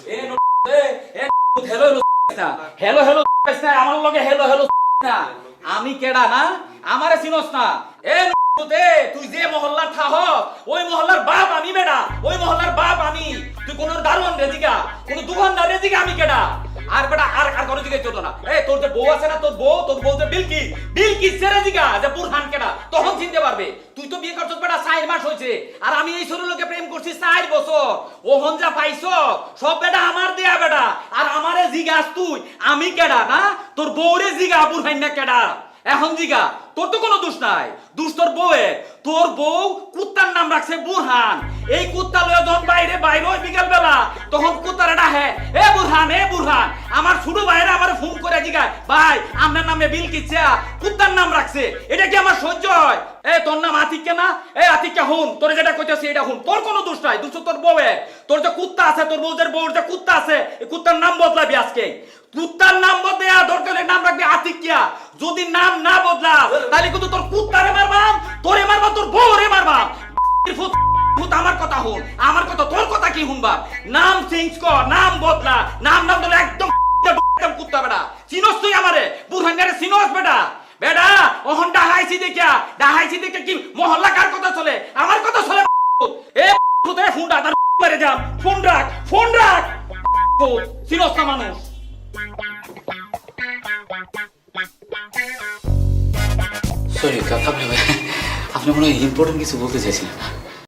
এ hello hello না hello hello না আমার লগে হেলো হেলো না আমি কেডা না আমারে চিনস না এ তুই যে মহল্লার থাহ ওই মহল্লার বাপ আমি বেডা ওই মহল্লার বাপ আমি তুই কোন দারোয়ান রেজিকা কোন দোকানদার রেজিকা আমি কেডা আর বেটা আর আর কোনো দিকে চতো না এই তোর যে বউ আছে না তোর বউ যে বিলকিস রেজিকা যে বুরহান কেডা তখন চিনতে পারবে তুই তো বিয়ে করছস বেটা 4 মাস হইছে আর আমি এই ছোট লোকে প্রেম করছি 4 বছর ও হনজা পাইছো সব বেটা আমার দেয়া বেটা আর আমারে জিগাস তুই আমি কেডা না তোর বউরে জিগা বুরহান না কেডা এখন জিগা তোর তো কোনো দোষ নাই দোষ তোর বউয়ের তোর বউ কুত্তার নাম রাখছে বুরহান এই কুত্তা লয়ে যখন বাইরে ওই বিকাল বেলা তখন কুত্তারে ডাহে এ বুরহান আমার ছোট ভাইরা আমারে ফোন করে জিগায় ভাই আপনার নামে বিলকিসা কুত্তার নাম রাখছে এটা কি আমার সহ্য হয় এ তোর নাম আতিক্কা না এ আতিক্কা হুন তোর যেটা কইতাছি এটা হুন তোর কোনো দোষ নাই দোষ তোর বউয়ের তোর যে কুত্তা আছে তোর বউর যে কুত্তা আছে এই কুত্তার নাম বদলাবি আজকে কুত্তার নাম বদলে দরকারের নাম রাখবি আতিক্কা যদি নাম না বদলা তাহলে কিন্তু তোর কুত্তারে মারবাম তোরে মারবাম তোর বউরে মারবাম ভূত আমার কথা হল আমার কথা তোর কথা কি শুনবা নাম চেঞ্জ কর নাম বদলা নাম বদলে একদম কুত্তা বেটা চিনস তুই আমারে বুরহাঙ্গারে চিনস বেটা ওহন ডাহাইছি দেখে কি মহল্লা কার কথা চলে আমার কথা চলে এ ভূতে ফোনটা তার মেরে যাম ফোন রাখ চিনস না মানুষ সরি কাকা ভাই আপনি মনে হয় ইম্পর্টেন্ট কিছু বলতে চাইছিলেন